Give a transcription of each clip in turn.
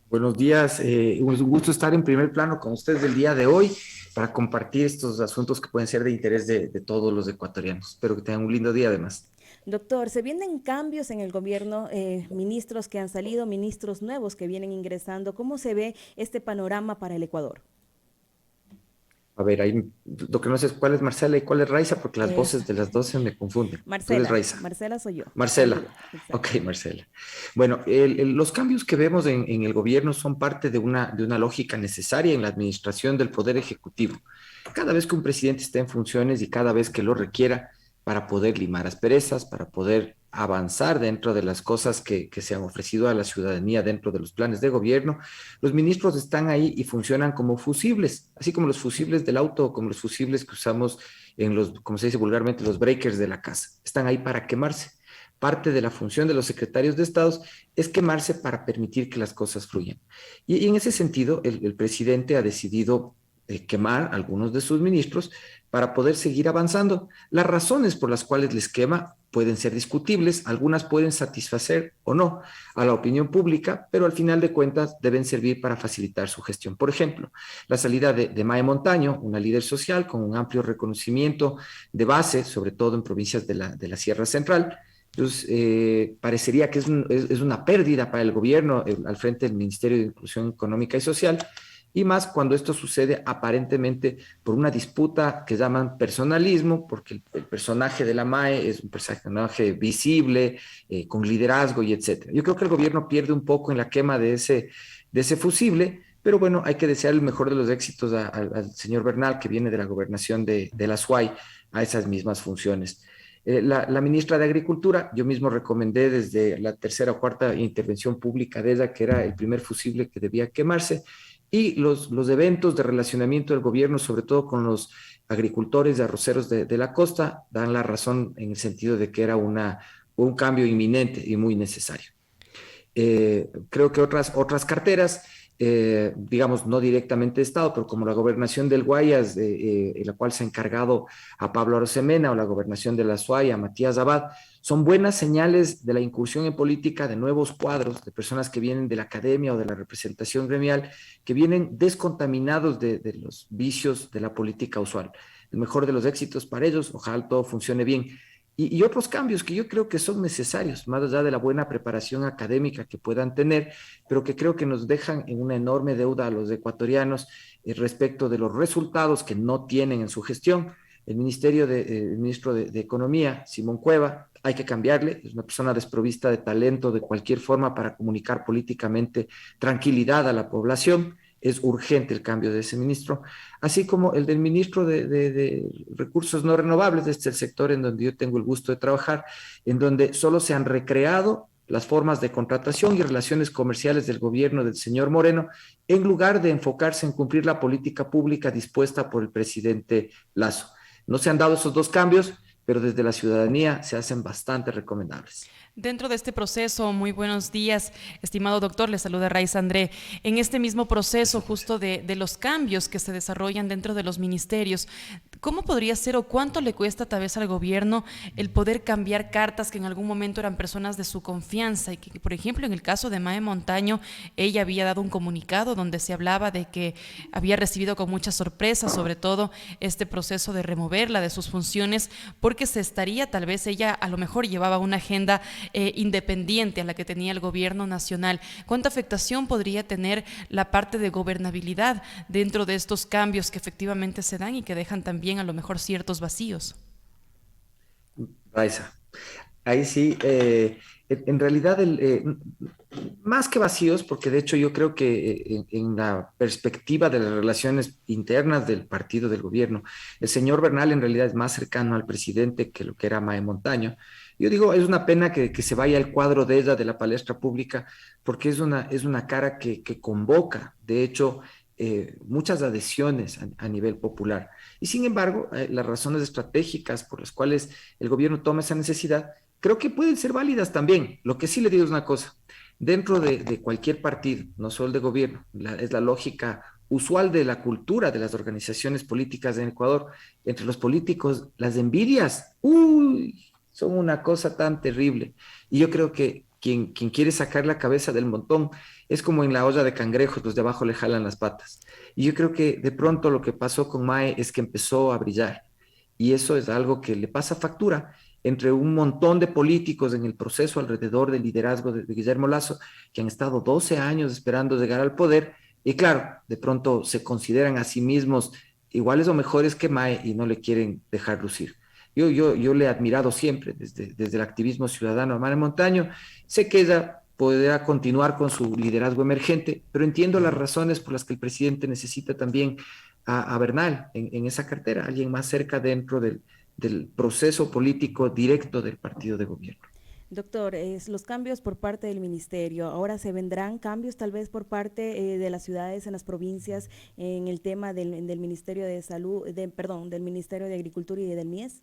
Buenos días, es un gusto estar en primer plano con ustedes el día de hoy para compartir estos asuntos que pueden ser de interés de todos los ecuatorianos. Espero que tengan un lindo día además. Doctor, se vienen cambios en el gobierno, ministros que han salido, ministros nuevos que vienen ingresando. ¿Cómo se ve este panorama para el Ecuador? A ver, ahí lo que no sé es cuál es Marcela y cuál es Raiza, porque las Es voces de las dos se me confunden. Tú eres Marcela, Raiza. Marcela soy yo. Marcela. Saludos, Ok, exacto. Marcela. Bueno, los cambios que vemos en el gobierno son parte de una lógica necesaria en la administración del Poder Ejecutivo. Cada vez que un presidente está en funciones y cada vez que lo requiera para poder limar asperezas, para poder avanzar dentro de las cosas que se han ofrecido a la ciudadanía dentro de los planes de gobierno, los ministros están ahí y funcionan como fusibles, así como los fusibles del auto, como los fusibles que usamos en los, como se dice vulgarmente, los breakers de la casa. Están ahí para quemarse. Parte de la función de los secretarios de Estado es quemarse para permitir que las cosas fluyan. Y en ese sentido, el presidente ha decidido quemar algunos de sus ministros para poder seguir avanzando. Las razones por las cuales les quema pueden ser discutibles, algunas pueden satisfacer o no a la opinión pública, pero al final de cuentas deben servir para facilitar su gestión. Por ejemplo, la salida de Mae Montaño, una líder social con un amplio reconocimiento de base, sobre todo en provincias de la Sierra Central. Entonces, parecería que es una pérdida para el gobierno al frente del Ministerio de Inclusión Económica y Social, y más cuando esto sucede aparentemente por una disputa que llaman personalismo, porque el personaje de la MAE es un personaje visible, con liderazgo y etcétera. Yo creo que el gobierno pierde un poco en la quema de ese fusible, pero bueno, hay que desear el mejor de los éxitos al señor Bernal, que viene de la gobernación de la SUAY, a esas mismas funciones. La ministra de Agricultura, yo mismo recomendé desde la tercera o cuarta intervención pública de ella que era el primer fusible que debía quemarse, y los eventos de relacionamiento del gobierno, sobre todo con los agricultores y arroceros de la costa, dan la razón en el sentido de que era un cambio inminente y muy necesario. Creo que otras carteras, digamos, no directamente de Estado, pero como la gobernación del Guayas, la cual se ha encargado a Pablo Arosemena, o la gobernación de la Suaya, a Matías Abad, son buenas señales de la incursión en política de nuevos cuadros, de personas que vienen de la academia o de la representación gremial, que vienen descontaminados de los vicios de la política usual. El mejor de los éxitos para ellos, ojalá todo funcione bien. Y otros cambios que yo creo que son necesarios, más allá de la buena preparación académica que puedan tener, pero que creo que nos dejan en una enorme deuda a los ecuatorianos respecto de los resultados que no tienen en su gestión. El ministro de Economía, Simón Cueva, hay que cambiarle, es una persona desprovista de talento de cualquier forma para comunicar políticamente tranquilidad a la población. Es urgente el cambio de ese ministro, así como el del ministro de Recursos No Renovables. Este es el sector en donde yo tengo el gusto de trabajar, en donde solo se han recreado las formas de contratación y relaciones comerciales del gobierno del señor Moreno, en lugar de enfocarse en cumplir la política pública dispuesta por el presidente Lazo. No se han dado esos dos cambios, pero desde la ciudadanía se hacen bastante recomendables. Dentro de este proceso, muy buenos días, estimado doctor, le saluda Raiz André. En este mismo proceso justo de los cambios que se desarrollan dentro de los ministerios, ¿cómo podría ser o cuánto le cuesta tal vez al gobierno el poder cambiar cartas que en algún momento eran personas de su confianza y que, por ejemplo, en el caso de Mae Montaño, ella había dado un comunicado donde se hablaba de que había recibido con mucha sorpresa, sobre todo este proceso de removerla de sus funciones, porque se estaría, tal vez ella a lo mejor llevaba una agenda independiente a la que tenía el gobierno nacional. ¿Cuánta afectación podría tener la parte de gobernabilidad dentro de estos cambios que efectivamente se dan y que dejan también a lo mejor ciertos vacíos? Raiza. Ahí sí, en realidad, más que vacíos, porque de hecho yo creo que en la perspectiva de las relaciones internas del partido del gobierno, el señor Bernal en realidad es más cercano al presidente que lo que era Mae Montaño. Yo digo, es una pena que se vaya el cuadro de ella de la palestra pública, porque es una cara que convoca, de hecho, muchas adhesiones a nivel popular. Y sin embargo, las razones estratégicas por las cuales el gobierno toma esa necesidad, creo que pueden ser válidas también. Lo que sí le digo es una cosa, dentro de cualquier partido, no solo de gobierno, es la lógica usual de la cultura de las organizaciones políticas en Ecuador, entre los políticos, las envidias, uy, son una cosa tan terrible. Y yo creo que quien quiere sacar la cabeza del montón es como en la olla de cangrejos, los de abajo le jalan las patas. Y yo creo que de pronto lo que pasó con Mae es que empezó a brillar. Y eso es algo que le pasa factura entre un montón de políticos en el proceso alrededor del liderazgo de Guillermo Lasso, que han estado 12 años esperando llegar al poder. Y claro, de pronto se consideran a sí mismos iguales o mejores que Mae y no le quieren dejar lucir. Yo le he admirado siempre desde el activismo ciudadano a Mae Montaño. Sé que ella podrá continuar con su liderazgo emergente, pero entiendo las razones por las que el presidente necesita también a Bernal en esa cartera, alguien más cerca dentro del proceso político directo del partido de gobierno. Doctor, los cambios por parte del ministerio, ahora se vendrán cambios tal vez por parte de las ciudades en las provincias en el tema del Ministerio de Salud, perdón, del Ministerio de Agricultura y del MIES.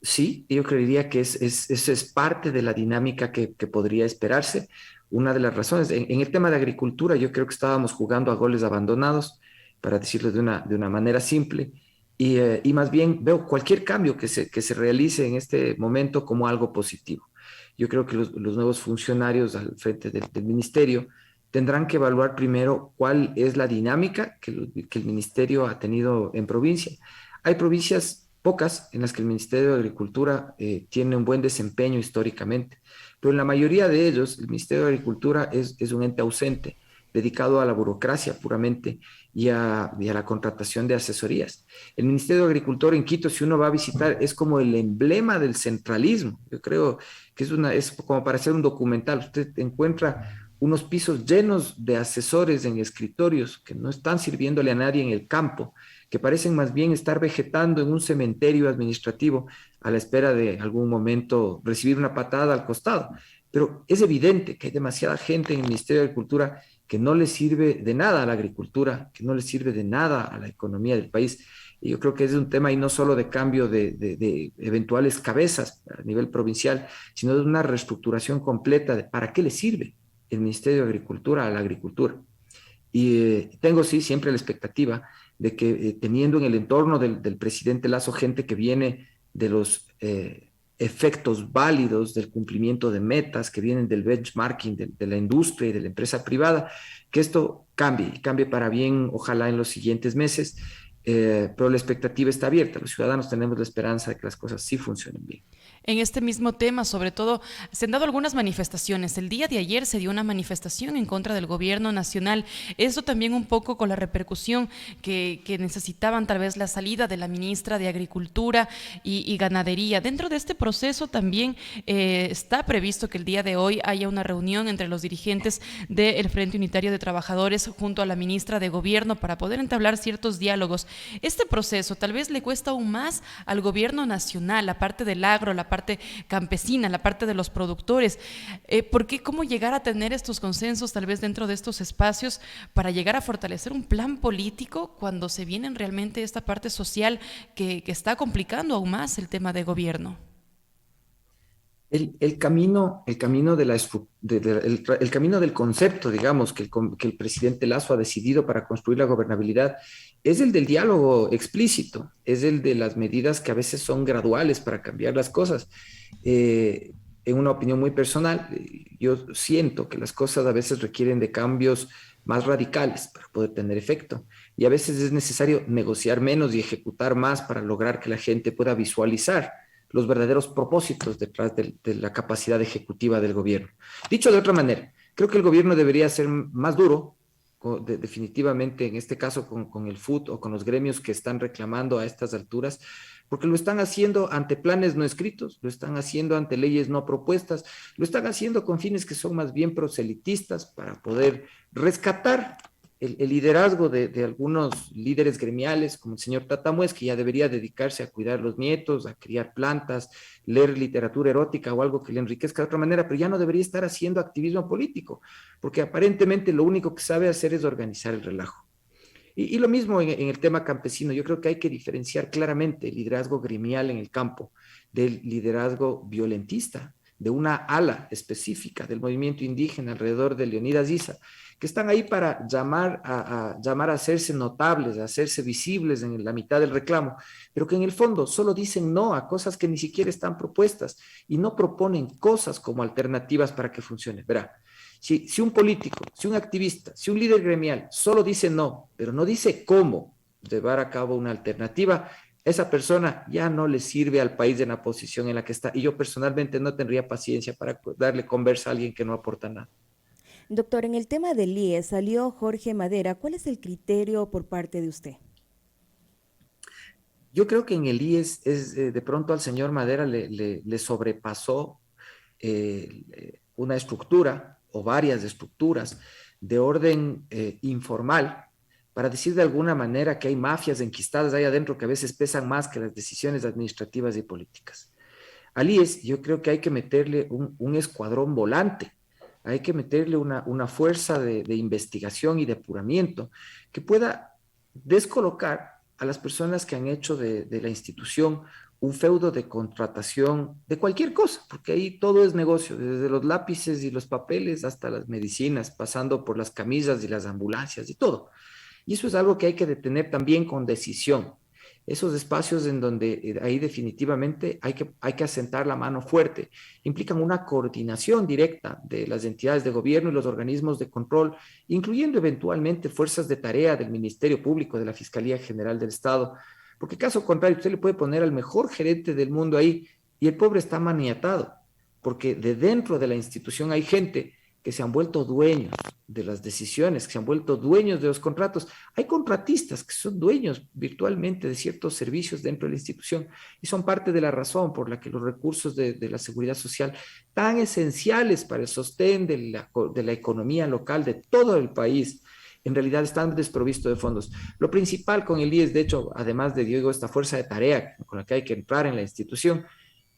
Sí, yo creería que eso es parte de la dinámica que podría esperarse. Una de las razones, en el tema de agricultura, yo creo que estábamos jugando a goles abandonados, para decirlo de una manera simple, y más bien veo cualquier cambio que se realice en este momento como algo positivo. Yo creo que los nuevos funcionarios al frente del ministerio tendrán que evaluar primero cuál es la dinámica que el ministerio ha tenido en provincia. Hay provincias pocas en las que el Ministerio de Agricultura tiene un buen desempeño históricamente, pero en la mayoría de ellos el Ministerio de Agricultura es un ente ausente, dedicado a la burocracia puramente y a la contratación de asesorías. El Ministerio de Agricultura en Quito, si uno va a visitar, es como el emblema del centralismo. Yo creo que es como para hacer un documental. Usted encuentra unos pisos llenos de asesores en escritorios que no están sirviéndole a nadie en el campo, que parecen más bien estar vegetando en un cementerio administrativo a la espera de algún momento recibir una patada al costado. Pero es evidente que hay demasiada gente en el Ministerio de Agricultura que no le sirve de nada a la agricultura, que no le sirve de nada a la economía del país. Y yo creo que es un tema y no solo de cambio de eventuales cabezas a nivel provincial, sino de una reestructuración completa de para qué le sirve el Ministerio de Agricultura a la agricultura. Y tengo sí siempre la expectativa de que teniendo en el entorno del presidente Lasso gente que viene de los efectos válidos del cumplimiento de metas, que vienen del benchmarking de la industria y de la empresa privada, que esto cambie, y cambie para bien, ojalá en los siguientes meses, pero la expectativa está abierta. Los ciudadanos tenemos la esperanza de que las cosas sí funcionen bien. En este mismo tema, sobre todo, se han dado algunas manifestaciones. El día de ayer se dio una manifestación en contra del gobierno nacional. Eso también un poco con la repercusión que necesitaban tal vez la salida de la ministra de Agricultura y Ganadería. Dentro de este proceso también está previsto que el día de hoy haya una reunión entre los dirigentes del Frente Unitario de Trabajadores junto a la ministra de Gobierno para poder entablar ciertos diálogos. Este proceso tal vez le cuesta aún más al gobierno nacional, la parte del agro, la parte campesina, la parte de los productores. ¿Por qué? ¿Cómo llegar a tener estos consensos tal vez dentro de estos espacios para llegar a fortalecer un plan político cuando se viene realmente esta parte social que está complicando aún más el tema de gobierno? El camino, el camino del concepto, digamos, que el presidente Lasso ha decidido para construir la gobernabilidad, es el del diálogo explícito, es el de las medidas que a veces son graduales para cambiar las cosas. En una opinión muy personal, yo siento que las cosas a veces requieren de cambios más radicales para poder tener efecto. Y a veces es necesario negociar menos y ejecutar más para lograr que la gente pueda visualizar los verdaderos propósitos detrás de la capacidad ejecutiva del gobierno. Dicho de otra manera, creo que el gobierno debería ser más duro, definitivamente en este caso con el FUT o con los gremios que están reclamando a estas alturas, porque lo están haciendo ante planes no escritos, lo están haciendo ante leyes no propuestas, lo están haciendo con fines que son más bien proselitistas para poder rescatar el liderazgo de algunos líderes gremiales, como el señor Tatamues, que ya debería dedicarse a cuidar los nietos, a criar plantas, leer literatura erótica o algo que le enriquezca de otra manera, pero ya no debería estar haciendo activismo político, porque aparentemente lo único que sabe hacer es organizar el relajo. Y lo mismo en el tema campesino, yo creo que hay que diferenciar claramente el liderazgo gremial en el campo del liderazgo violentista, de una ala específica del movimiento indígena alrededor de Leonidas Issa, que están ahí para llamar a hacerse notables, a hacerse visibles en la mitad del reclamo, pero que en el fondo solo dicen no a cosas que ni siquiera están propuestas y no proponen cosas como alternativas para que funcione. Verá, si un político, si un activista, si un líder gremial solo dice no, pero no dice cómo llevar a cabo una alternativa, esa persona ya no le sirve al país en la posición en la que está. Y yo personalmente no tendría paciencia para darle conversa a alguien que no aporta nada. Doctor, en el tema del IES salió Jorge Madera. ¿Cuál es el criterio por parte de usted? Yo creo que en el IES de pronto al señor Madera le sobrepasó una estructura o varias estructuras de orden informal, para decir de alguna manera que hay mafias enquistadas ahí adentro que a veces pesan más que las decisiones administrativas y políticas. Al IES yo creo que hay que meterle un escuadrón volante, hay que meterle una fuerza de investigación y depuramiento que pueda descolocar a las personas que han hecho de la institución un feudo de contratación de cualquier cosa, porque ahí todo es negocio, desde los lápices y los papeles hasta las medicinas, pasando por las camisas y las ambulancias y todo. Y eso es algo que hay que detener también con decisión. Esos espacios en donde ahí definitivamente hay que asentar la mano fuerte, implican una coordinación directa de las entidades de gobierno y los organismos de control, incluyendo eventualmente fuerzas de tarea del Ministerio Público, de la Fiscalía General del Estado, porque caso contrario, usted le puede poner al mejor gerente del mundo ahí y el pobre está maniatado, porque de dentro de la institución hay gente que se han vuelto dueños de las decisiones, que se han vuelto dueños de los contratos. Hay contratistas que son dueños virtualmente de ciertos servicios dentro de la institución y son parte de la razón por la que los recursos de la seguridad social, tan esenciales para el sostén de la economía local de todo el país, en realidad están desprovistos de fondos. Lo principal con el IES, de hecho, además de, Diego, esta fuerza de tarea con la que hay que entrar en la institución,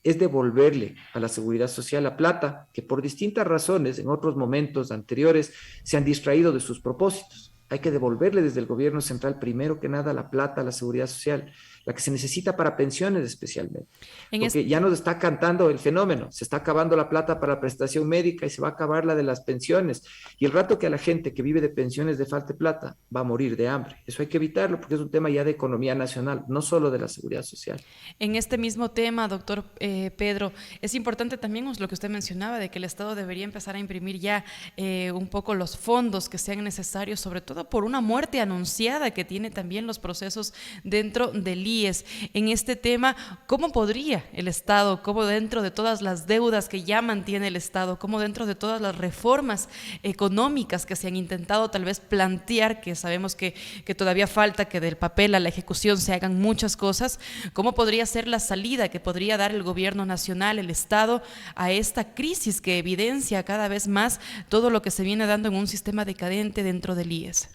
es devolverle a la seguridad social la plata que por distintas razones en otros momentos anteriores se han distraído de sus propósitos. Hay que devolverle desde el gobierno central primero que nada la plata a la seguridad social, la que se necesita para pensiones especialmente, porque ya nos está cantando el fenómeno, se está acabando la plata para la prestación médica y se va a acabar la de las pensiones, y el rato que a la gente que vive de pensiones le falte plata, va a morir de hambre. Eso hay que evitarlo porque es un tema ya de economía nacional, no solo de la seguridad social. En este mismo tema, doctor Pedro, es importante también lo que usted mencionaba, de que el Estado debería empezar a imprimir ya un poco los fondos que sean necesarios, sobre todo por una muerte anunciada que tiene también los procesos dentro del IES. En este tema, ¿cómo podría el Estado, cómo dentro de todas las deudas que ya mantiene el Estado, cómo dentro de todas las reformas económicas que se han intentado tal vez plantear, que sabemos que todavía falta que del papel a la ejecución se hagan muchas cosas, cómo podría ser la salida que podría dar el gobierno nacional, el Estado, a esta crisis que evidencia cada vez más todo lo que se viene dando en un sistema decadente dentro del IES?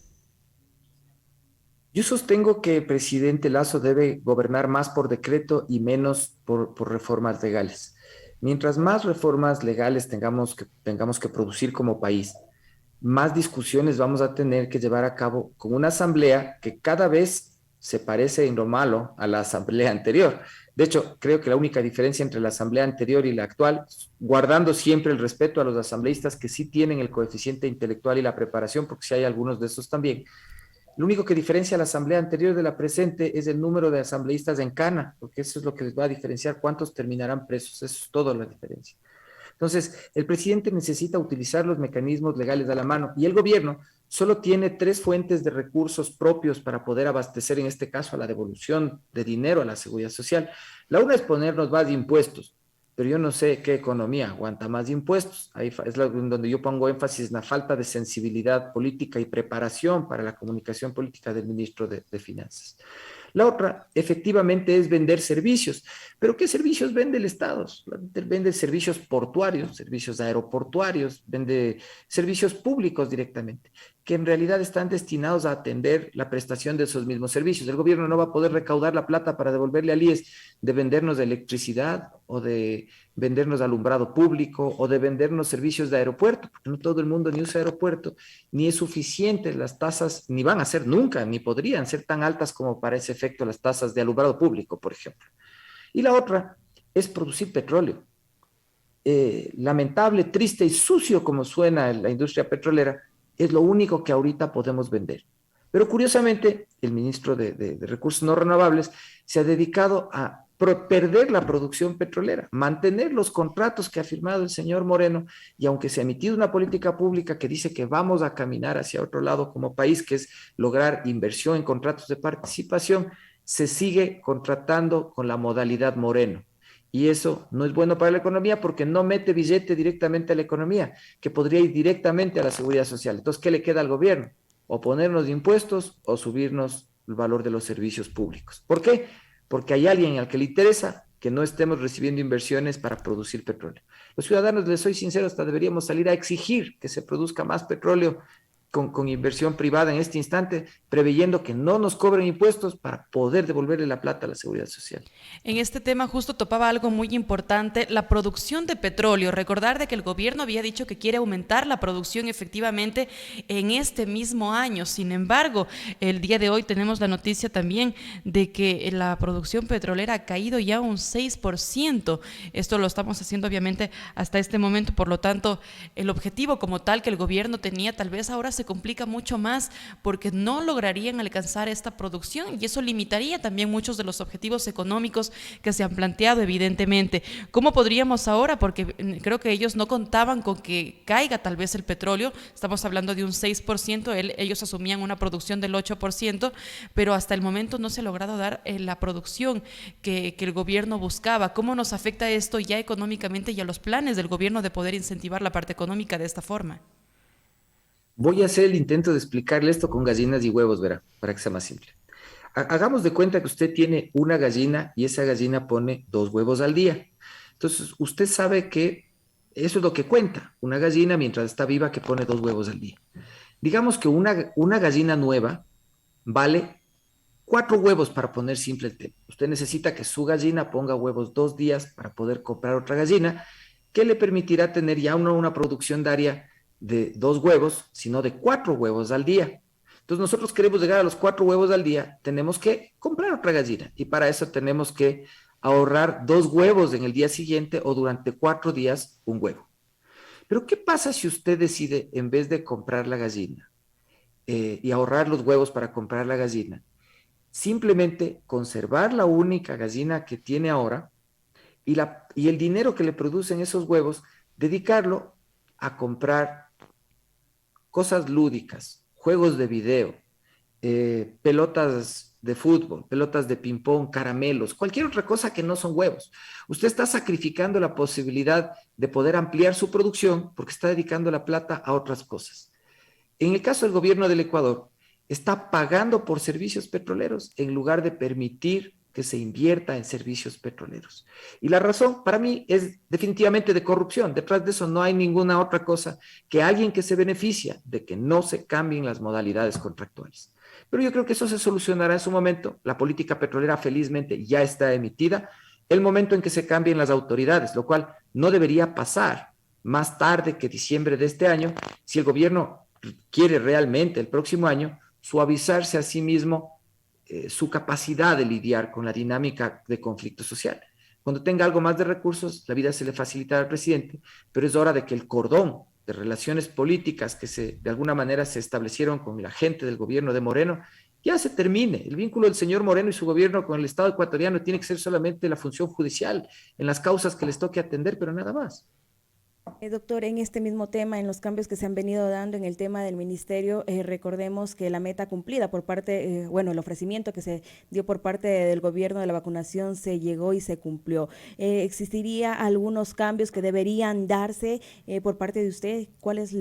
Yo sostengo que el presidente Lasso debe gobernar más por decreto y menos por reformas legales. Mientras más reformas legales tengamos que producir como país, más discusiones vamos a tener que llevar a cabo con una asamblea que cada vez se parece en lo malo a la asamblea anterior. De hecho, creo que la única diferencia entre la asamblea anterior y la actual, guardando siempre el respeto a los asambleístas que sí tienen el coeficiente intelectual y la preparación, porque sí hay algunos de esos también, lo único que diferencia a la asamblea anterior de la presente es el número de asambleístas en cana, porque eso es lo que les va a diferenciar cuántos terminarán presos. Eso es toda la diferencia. Entonces, el presidente necesita utilizar los mecanismos legales a la mano y el gobierno solo tiene 3 fuentes de recursos propios para poder abastecer, en este caso, a la devolución de dinero a la seguridad social. La una es ponernos más impuestos, pero yo no sé qué economía aguanta más impuestos. Ahí es donde yo pongo énfasis en la falta de sensibilidad política y preparación para la comunicación política del ministro de Finanzas. La otra, efectivamente, es vender servicios. ¿Pero qué servicios vende el Estado? Vende servicios portuarios, servicios aeroportuarios, vende servicios públicos directamente, que en realidad están destinados a atender la prestación de esos mismos servicios. El gobierno no va a poder recaudar la plata para devolverle al IES de vendernos electricidad o de vendernos alumbrado público o de vendernos servicios de aeropuerto, porque no todo el mundo ni usa aeropuerto, ni es suficiente las tasas, ni van a ser nunca, ni podrían ser tan altas como para ese efecto las tasas de alumbrado público, por ejemplo. Y la otra es producir petróleo. lamentable, triste y sucio como suena la industria petrolera, es lo único que ahorita podemos vender. Pero curiosamente, el ministro de Recursos No Renovables se ha dedicado a perder la producción petrolera, mantener los contratos que ha firmado el señor Moreno, y aunque se ha emitido una política pública que dice que vamos a caminar hacia otro lado como país, que es lograr inversión en contratos de participación, se sigue contratando con la modalidad Moreno. Y eso no es bueno para la economía porque no mete billete directamente a la economía, que podría ir directamente a la seguridad social. Entonces, ¿qué le queda al gobierno? O ponernos impuestos o subirnos el valor de los servicios públicos. ¿Por qué? Porque hay alguien al que le interesa que no estemos recibiendo inversiones para producir petróleo. Los ciudadanos, les soy sincero, hasta deberíamos salir a exigir que se produzca más petróleo con inversión privada en este instante, preveyendo que no nos cobren impuestos para poder devolverle la plata a la seguridad social. En este tema justo topaba algo muy importante, la producción de petróleo. Recordar de que el gobierno había dicho que quiere aumentar la producción efectivamente en este mismo año. Sin embargo, el día de hoy tenemos la noticia también de que la producción petrolera ha caído ya un 6%. Esto lo estamos haciendo obviamente hasta este momento, por lo tanto, el objetivo como tal que el gobierno tenía tal vez ahora se complica mucho más porque no lograrían alcanzar esta producción y eso limitaría también muchos de los objetivos económicos que se han planteado evidentemente. ¿Cómo podríamos ahora? Porque creo que ellos no contaban con que caiga tal vez el petróleo, estamos hablando de un 6%, ellos asumían una producción del 8%, pero hasta el momento no se ha logrado dar la producción que el gobierno buscaba. ¿Cómo nos afecta esto ya económicamente y a los planes del gobierno de poder incentivar la parte económica de esta forma? Voy a hacer el intento de explicarle esto con gallinas y huevos, verá, para que sea más simple. Hagamos de cuenta que usted tiene una gallina y esa gallina pone 2 huevos al día. Entonces, usted sabe que eso es lo que cuenta, una gallina mientras está viva que pone 2 huevos al día. Digamos que una gallina nueva vale 4 huevos, para poner simple el tema. Usted necesita que su gallina ponga huevos 2 días para poder comprar otra gallina que le permitirá tener ya una producción diaria de 2 huevos, sino de 4 huevos al día. Entonces nosotros queremos llegar a los 4 huevos al día, tenemos que comprar otra gallina y para eso tenemos que ahorrar 2 huevos en el día siguiente o durante 4 días un huevo. Pero ¿qué pasa si usted decide, en vez de comprar la gallina y ahorrar los huevos para comprar la gallina, simplemente conservar la única gallina que tiene ahora y el dinero que le producen esos huevos, dedicarlo a comprar cosas lúdicas, juegos de video, pelotas de fútbol, pelotas de ping-pong, caramelos, cualquier otra cosa que no son huevos? Usted está sacrificando la posibilidad de poder ampliar su producción porque está dedicando la plata a otras cosas. En el caso del gobierno del Ecuador, está pagando por servicios petroleros en lugar de permitir que se invierta en servicios petroleros. Y la razón para mí es definitivamente de corrupción. Detrás de eso no hay ninguna otra cosa que alguien que se beneficia de que no se cambien las modalidades contractuales. Pero yo creo que eso se solucionará en su momento. La política petrolera felizmente ya está emitida. El momento en que se cambien las autoridades, lo cual no debería pasar más tarde que diciembre de este año, si el gobierno quiere realmente el próximo año suavizarse a sí mismo su capacidad de lidiar con la dinámica de conflicto social. Cuando tenga algo más de recursos, la vida se le facilitará al presidente, pero es hora de que el cordón de relaciones políticas que de alguna manera se establecieron con la gente del gobierno de Moreno ya se termine. El vínculo del señor Moreno y su gobierno con el Estado ecuatoriano tiene que ser solamente la función judicial en las causas que les toque atender, pero nada más. Doctor, en este mismo tema, en los cambios que se han venido dando en el tema del ministerio, recordemos que la meta cumplida por parte, bueno, el ofrecimiento que se dio por parte del gobierno de la vacunación se llegó y se cumplió. ¿Existiría algunos cambios que deberían darse por parte de usted? ¿Cuál es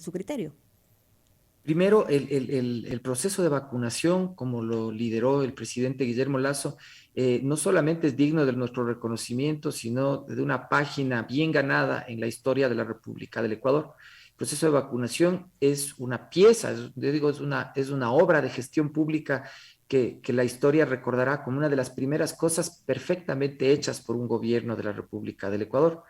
su criterio? Primero, el proceso de vacunación, como lo lideró el presidente Guillermo Lasso, no solamente es digno de nuestro reconocimiento, sino de una página bien ganada en la historia de la República del Ecuador. El proceso de vacunación es una pieza, yo digo, es una obra de gestión pública que la historia recordará como una de las primeras cosas perfectamente hechas por un gobierno de la República del Ecuador.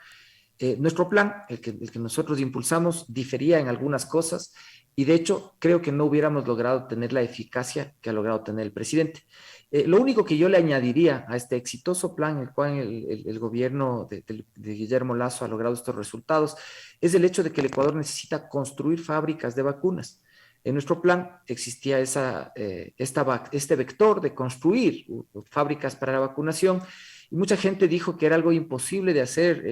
Nuestro plan, el que nosotros impulsamos, difería en algunas cosas. y de hecho creo que no hubiéramos logrado tener la eficacia que ha logrado tener el presidente. Lo único que yo le añadiría a este exitoso plan, el cual el gobierno de Guillermo Lasso ha logrado estos resultados, es el hecho de que el Ecuador necesita construir fábricas de vacunas. En nuestro plan existía este vector de construir fábricas para la vacunación, y mucha gente dijo que era algo imposible de hacer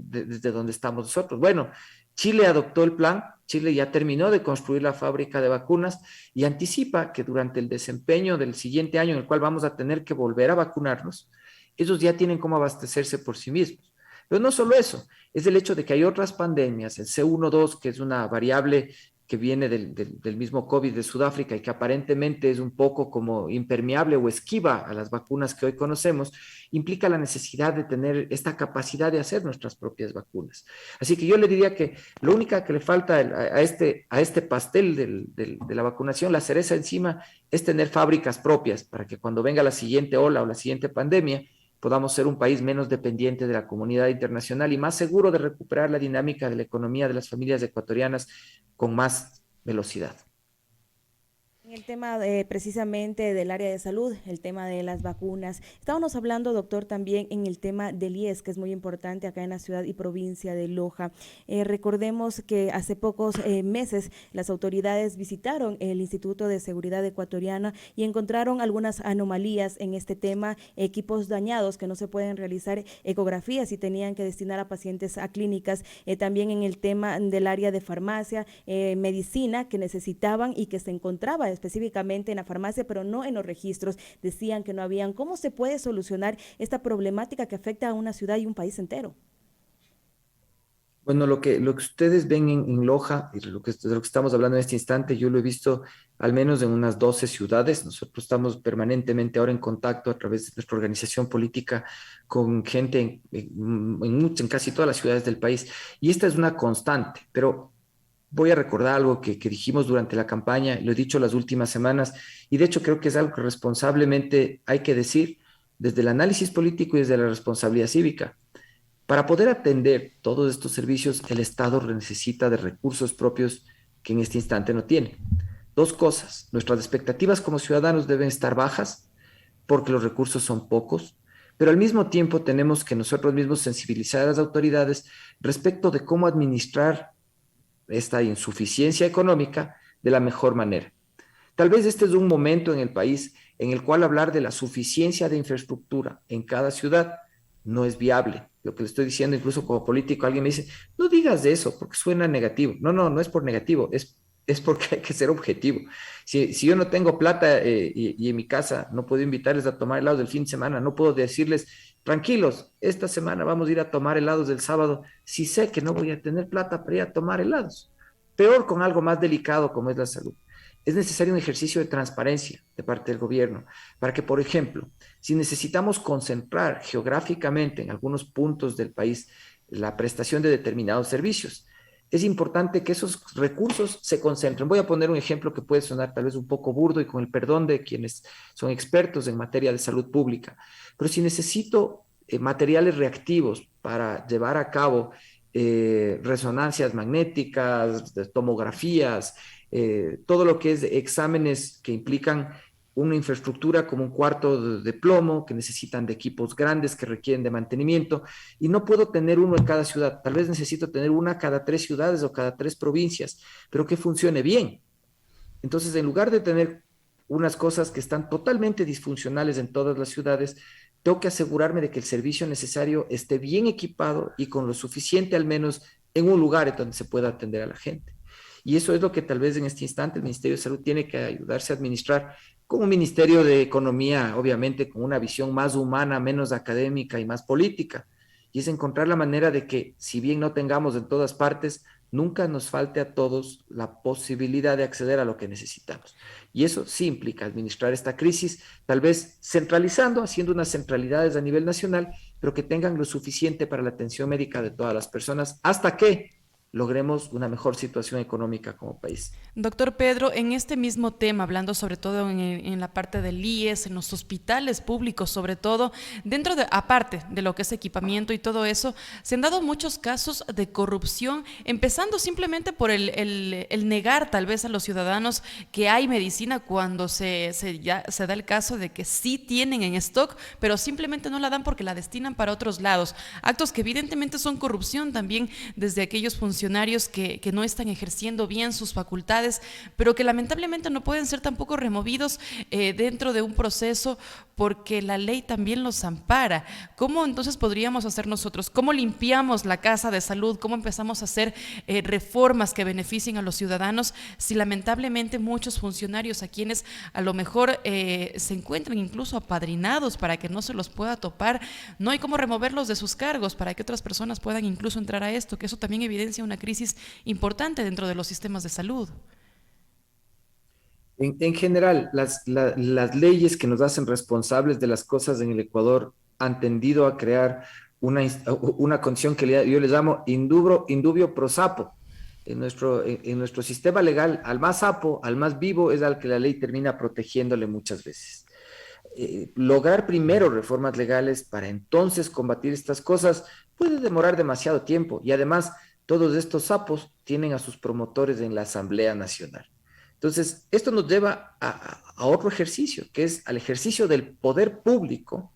desde donde estamos nosotros. Bueno, Chile adoptó el plan, Chile ya terminó de construir la fábrica de vacunas y anticipa que durante el desempeño del siguiente año, en el cual vamos a tener que volver a vacunarnos, ellos ya tienen cómo abastecerse por sí mismos. Pero no solo eso, es el hecho de que hay otras pandemias, el C1-2, que es una variable que viene del mismo COVID de Sudáfrica y que aparentemente es un poco como impermeable o esquiva a las vacunas que hoy conocemos, implica la necesidad de tener esta capacidad de hacer nuestras propias vacunas. Así que yo le diría que lo único que le falta a este pastel de la vacunación, la cereza encima, es tener fábricas propias para que cuando venga la siguiente ola o la siguiente pandemia, podamos ser un país menos dependiente de la comunidad internacional y más seguro de recuperar la dinámica de la economía de las familias ecuatorianas con más velocidad. En el tema precisamente del área de salud, el tema de las vacunas. Estábamos hablando, doctor, también en el tema del IES, que es muy importante acá en la ciudad y provincia de Loja. Recordemos que hace pocos meses las autoridades visitaron el Instituto de Seguridad Ecuatoriana y encontraron algunas anomalías en este tema, equipos dañados que no se pueden realizar ecografías y tenían que destinar a pacientes a clínicas. También en el tema del área de farmacia, medicina que necesitaban y que se encontraba específicamente en la farmacia, pero no en los registros, decían que no habían. ¿Cómo se puede solucionar esta problemática que afecta a una ciudad y un país entero? Bueno, lo que ustedes ven en Loja, y de lo que estamos hablando en este instante, yo lo he visto al menos en unas 12 ciudades. Nosotros estamos permanentemente ahora en contacto a través de nuestra organización política con gente en casi todas las ciudades del país. Y esta es una constante, pero voy a recordar algo que dijimos durante la campaña, lo he dicho las últimas semanas, y de hecho creo que es algo que responsablemente hay que decir desde el análisis político y desde la responsabilidad cívica. Para poder atender todos estos servicios, el Estado necesita de recursos propios que en este instante no tiene. Dos cosas, nuestras expectativas como ciudadanos deben estar bajas porque los recursos son pocos, pero al mismo tiempo tenemos que nosotros mismos sensibilizar a las autoridades respecto de cómo administrar esta insuficiencia económica de la mejor manera. Tal vez este es un momento en el país en el cual hablar de la suficiencia de infraestructura en cada ciudad no es viable. Lo que le estoy diciendo, incluso como político, alguien me dice, no digas de eso porque suena negativo. No, no, no es por negativo, es porque hay que ser objetivo. Si yo no tengo plata y en mi casa no puedo invitarles a tomar helados del fin de semana, no puedo decirles, tranquilos, esta semana vamos a ir a tomar helados del sábado, si sé que no voy a tener plata para ir a tomar helados. Peor con algo más delicado como es la salud. Es necesario un ejercicio de transparencia de parte del gobierno para que, por ejemplo, si necesitamos concentrar geográficamente en algunos puntos del país la prestación de determinados servicios, es importante que esos recursos se concentren. Voy a poner un ejemplo que puede sonar tal vez un poco burdo y con el perdón de quienes son expertos en materia de salud pública, pero si necesito materiales reactivos para llevar a cabo resonancias magnéticas, tomografías, todo lo que es exámenes que implican una infraestructura como un cuarto de plomo, que necesitan de equipos grandes, que requieren de mantenimiento, y no puedo tener uno en cada ciudad, tal vez necesito tener una cada 3 ciudades o cada 3 provincias, pero que funcione bien. Entonces, en lugar de tener unas cosas que están totalmente disfuncionales en todas las ciudades, tengo que asegurarme de que el servicio necesario esté bien equipado y con lo suficiente al menos en un lugar en donde se pueda atender a la gente. Y eso es lo que tal vez en este instante el Ministerio de Salud tiene que ayudarse a administrar como un Ministerio de Economía, obviamente con una visión más humana, menos académica y más política. Y es encontrar la manera de que, si bien no tengamos en todas partes, nunca nos falte a todos la posibilidad de acceder a lo que necesitamos. Y eso sí implica administrar esta crisis, tal vez centralizando, haciendo unas centralidades a nivel nacional, pero que tengan lo suficiente para la atención médica de todas las personas, hasta que logremos una mejor situación económica como país. Doctor Pedro, en este mismo tema, hablando sobre todo en la parte del IES, en los hospitales públicos sobre todo, aparte de lo que es equipamiento y todo eso, se han dado muchos casos de corrupción, empezando simplemente por el negar tal vez a los ciudadanos que hay medicina cuando ya se da el caso de que sí tienen en stock, pero simplemente no la dan porque la destinan para otros lados. Actos que evidentemente son corrupción también desde aquellos funcionarios que no están ejerciendo bien sus facultades, pero que lamentablemente no pueden ser tampoco removidos dentro de un proceso porque la ley también los ampara. ¿Cómo entonces podríamos hacer nosotros? ¿Cómo limpiamos la casa de salud? ¿Cómo empezamos a hacer reformas que beneficien a los ciudadanos si lamentablemente muchos funcionarios a quienes a lo mejor se encuentran incluso apadrinados para que no se los pueda topar, no hay cómo removerlos de sus cargos para que otras personas puedan incluso entrar a esto, que eso también evidencia una crisis importante dentro de los sistemas de salud? En general, las leyes que nos hacen responsables de las cosas en el Ecuador han tendido a crear una condición que yo les llamo indubio pro sapo. En nuestro sistema legal, al más sapo, al más vivo, es al que la ley termina protegiéndole muchas veces. Lograr primero reformas legales para entonces combatir estas cosas puede demorar demasiado tiempo y además todos estos sapos tienen a sus promotores en la Asamblea Nacional. Entonces, esto nos lleva a otro ejercicio, que es al ejercicio del poder público,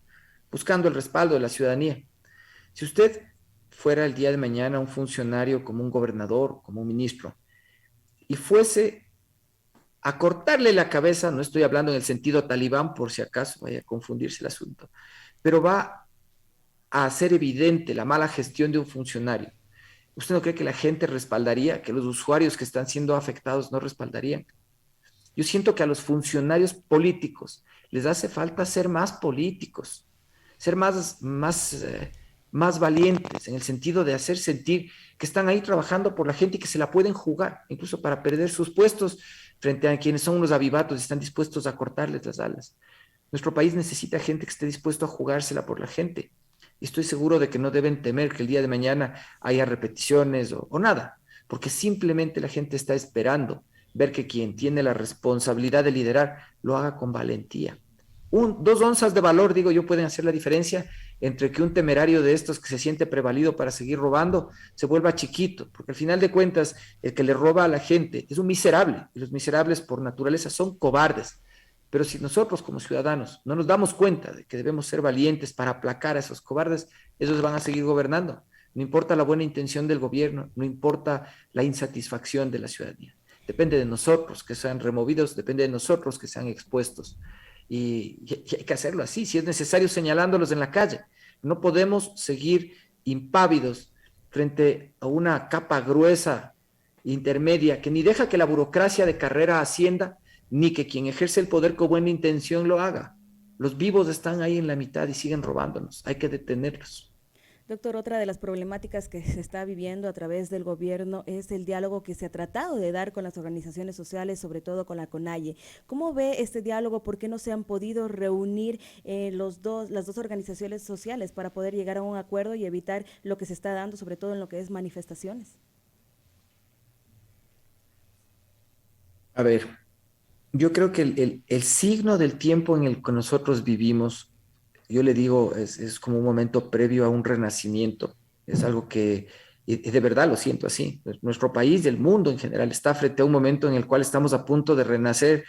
buscando el respaldo de la ciudadanía. Si usted fuera el día de mañana un funcionario como un gobernador, como un ministro, y fuese a cortarle la cabeza, no estoy hablando en el sentido talibán, por si acaso vaya a confundirse el asunto, pero va a hacer evidente la mala gestión de un funcionario. ¿Usted no cree que la gente respaldaría, que los usuarios que están siendo afectados no respaldarían? Yo siento que a los funcionarios políticos les hace falta ser más políticos, ser más valientes, en el sentido de hacer sentir que están ahí trabajando por la gente y que se la pueden jugar, incluso para perder sus puestos frente a quienes son unos avivatos y están dispuestos a cortarles las alas. Nuestro país necesita gente que esté dispuesto a jugársela por la gente. Y estoy seguro de que no deben temer que el día de mañana haya repeticiones o nada, porque simplemente la gente está esperando ver que quien tiene la responsabilidad de liderar lo haga con valentía. 2 onzas de valor, digo yo, pueden hacer la diferencia entre que un temerario de estos que se siente prevalido para seguir robando se vuelva chiquito, porque al final de cuentas el que le roba a la gente es un miserable, y los miserables por naturaleza son cobardes. Pero si nosotros como ciudadanos no nos damos cuenta de que debemos ser valientes para aplacar a esos cobardes, ellos van a seguir gobernando. No importa la buena intención del gobierno, no importa la insatisfacción de la ciudadanía. Depende de nosotros que sean removidos, depende de nosotros que sean expuestos. Y hay que hacerlo así, si es necesario señalándolos en la calle. No podemos seguir impávidos frente a una capa gruesa, intermedia, que ni deja que la burocracia de carrera ascienda, ni que quien ejerce el poder con buena intención lo haga. Los vivos están ahí en la mitad y siguen robándonos. Hay que detenerlos. Doctor, otra de las problemáticas que se está viviendo a través del gobierno es el diálogo que se ha tratado de dar con las organizaciones sociales, sobre todo con la CONAIE. ¿Cómo ve este diálogo? ¿Por qué no se han podido reunir las dos organizaciones sociales para poder llegar a un acuerdo y evitar lo que se está dando, sobre todo en lo que es manifestaciones? A ver, yo creo que el signo del tiempo en el que nosotros vivimos, yo le digo, es como un momento previo a un renacimiento. Es algo que, y de verdad lo siento así. Nuestro país y el mundo en general está frente a un momento en el cual estamos a punto de renacer,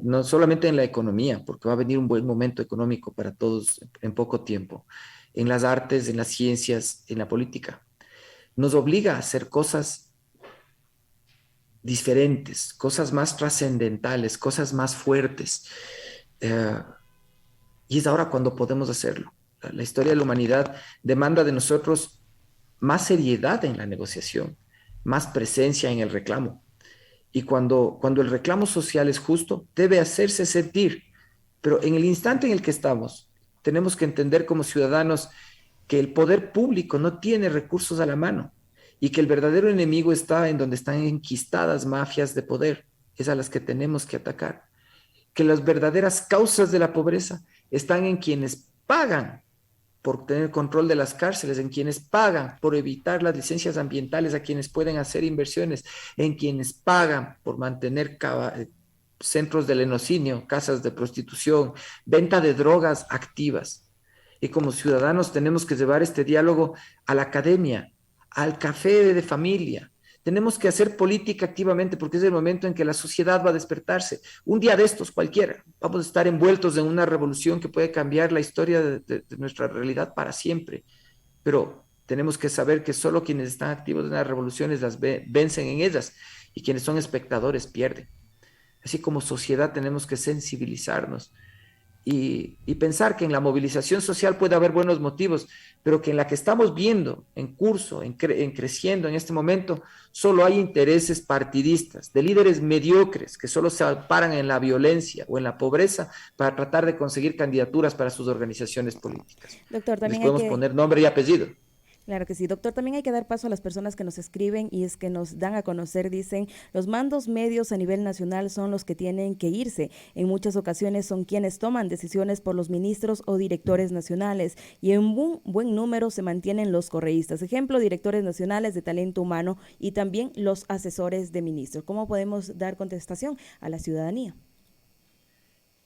no solamente en la economía, porque va a venir un buen momento económico para todos en poco tiempo, en las artes, en las ciencias, en la política. Nos obliga a hacer cosas diferentes, cosas más trascendentales, cosas más fuertes. Eh, y es ahora cuando podemos hacerlo. La historia de la humanidad demanda de nosotros más seriedad en la negociación, más presencia en el reclamo. Y cuando el reclamo social es justo, debe hacerse sentir. Pero en el instante en el que estamos, tenemos que entender como ciudadanos que el poder público no tiene recursos a la mano y que el verdadero enemigo está en donde están enquistadas mafias de poder, es a las que tenemos que atacar. Que las verdaderas causas de la pobreza están en quienes pagan por tener control de las cárceles, en quienes pagan por evitar las licencias ambientales a quienes pueden hacer inversiones, en quienes pagan por mantener centros de lenocinio, casas de prostitución, venta de drogas activas. Y como ciudadanos tenemos que llevar este diálogo a la academia, al café de familia. Tenemos que hacer política activamente porque es el momento en que la sociedad va a despertarse. Un día de estos, cualquiera, vamos a estar envueltos en una revolución que puede cambiar la historia de nuestra realidad para siempre. Pero tenemos que saber que solo quienes están activos en las revoluciones las vencen en ellas y quienes son espectadores pierden. Así como sociedad tenemos que sensibilizarnos y pensar que en la movilización social puede haber buenos motivos, pero que en la que estamos viendo en curso, en creciendo en este momento, solo hay intereses partidistas, de líderes mediocres que solo se paran en la violencia o en la pobreza para tratar de conseguir candidaturas para sus organizaciones políticas. Doctor, Les también hay podemos que... poner nombre y apellido. Claro que sí, doctor. También hay que dar paso a las personas que nos escriben y es que nos dan a conocer, dicen, los mandos medios a nivel nacional son los que tienen que irse. En muchas ocasiones son quienes toman decisiones por los ministros o directores nacionales y en un buen número se mantienen los correístas. Ejemplo, directores nacionales de talento humano y también los asesores de ministros. ¿Cómo podemos dar contestación a la ciudadanía?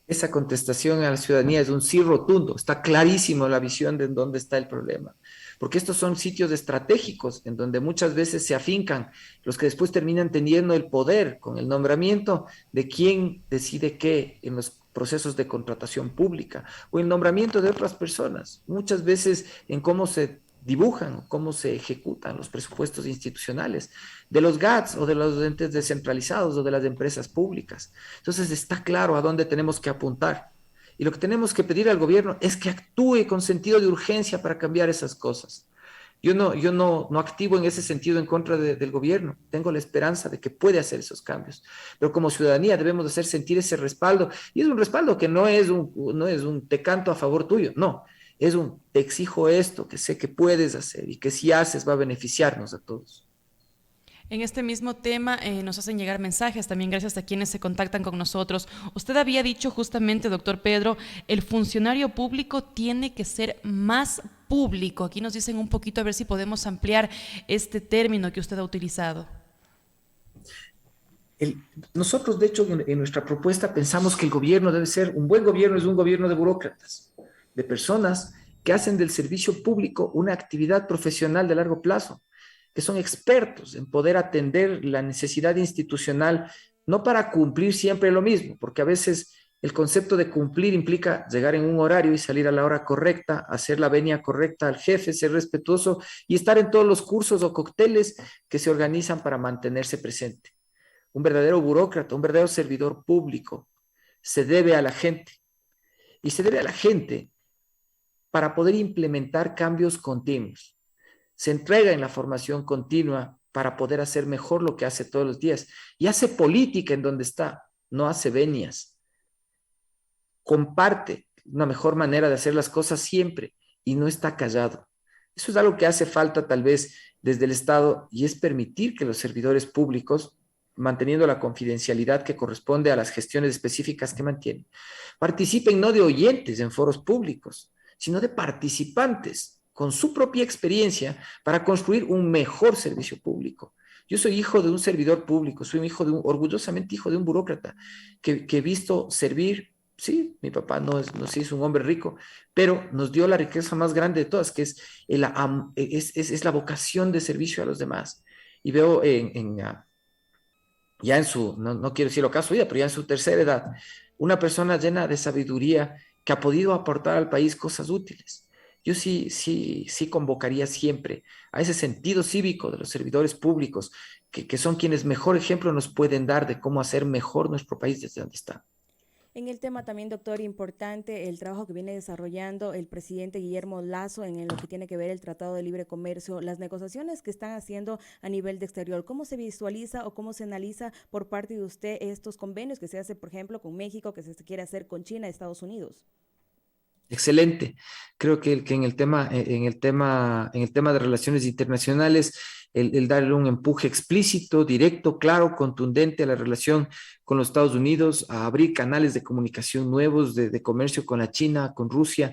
Esa contestación a la ciudadanía es un sí rotundo, está clarísimo la visión de en dónde está el problema, porque estos son sitios estratégicos en donde muchas veces se afincan los que después terminan teniendo el poder con el nombramiento de quién decide qué en los procesos de contratación pública o el nombramiento de otras personas, muchas veces en cómo se dibujan, cómo se ejecutan los presupuestos institucionales de los GATS o de los entes descentralizados o de las empresas públicas. Entonces está claro a dónde tenemos que apuntar. Y lo que tenemos que pedir al gobierno es que actúe con sentido de urgencia para cambiar esas cosas. Yo no activo en ese sentido en contra del gobierno. Tengo la esperanza de que puede hacer esos cambios. Pero como ciudadanía debemos hacer sentir ese respaldo. Y es un respaldo que no es un te canto a favor tuyo, no. Es un te exijo esto, que sé que puedes hacer y que si haces va a beneficiarnos a todos. En este mismo tema nos hacen llegar mensajes también gracias a quienes se contactan con nosotros. Usted había dicho justamente, doctor Pedro, el funcionario público tiene que ser más público. Aquí nos dicen un poquito a ver si podemos ampliar este término que usted ha utilizado. Nosotros, de hecho, en nuestra propuesta pensamos que el gobierno debe ser, un buen gobierno es un gobierno de burócratas, de personas que hacen del servicio público una actividad profesional de largo plazo, que son expertos en poder atender la necesidad institucional, no para cumplir siempre lo mismo, porque a veces el concepto de cumplir implica llegar en un horario y salir a la hora correcta, hacer la venia correcta al jefe, ser respetuoso y estar en todos los cursos o cócteles que se organizan para mantenerse presente. Un verdadero burócrata, un verdadero servidor público, se debe a la gente. Y se debe a la gente para poder implementar cambios continuos. Se entrega en la formación continua para poder hacer mejor lo que hace todos los días. Y hace política en donde está, no hace venias. Comparte una mejor manera de hacer las cosas siempre y no está callado. Eso es algo que hace falta tal vez desde el Estado y es permitir que los servidores públicos, manteniendo la confidencialidad que corresponde a las gestiones específicas que mantienen, participen no de oyentes en foros públicos, sino de participantes con su propia experiencia para construir un mejor servicio público. Yo soy hijo de un servidor público, soy orgullosamente hijo de un burócrata que he visto servir. Sí, mi papá no se hizo un hombre rico, pero nos dio la riqueza más grande de todas, que es la vocación de servicio a los demás. Y veo ya en su, no quiero decir ocaso vida, pero ya en su tercera edad, una persona llena de sabiduría que ha podido aportar al país cosas útiles. Yo sí convocaría siempre a ese sentido cívico de los servidores públicos, que son quienes mejor ejemplo nos pueden dar de cómo hacer mejor nuestro país desde donde está. En el tema también, doctor, importante el trabajo que viene desarrollando el presidente Guillermo Lasso en lo que tiene que ver el Tratado de Libre Comercio, las negociaciones que están haciendo a nivel de exterior. ¿Cómo se visualiza o cómo se analiza por parte de usted estos convenios que se hace, por ejemplo, con México, que se quiere hacer con China y Estados Unidos? Excelente. Creo que en el tema de relaciones internacionales, el darle un empuje explícito, directo, claro, contundente a la relación con los Estados Unidos, a abrir canales de comunicación nuevos, de comercio con la China, con Rusia,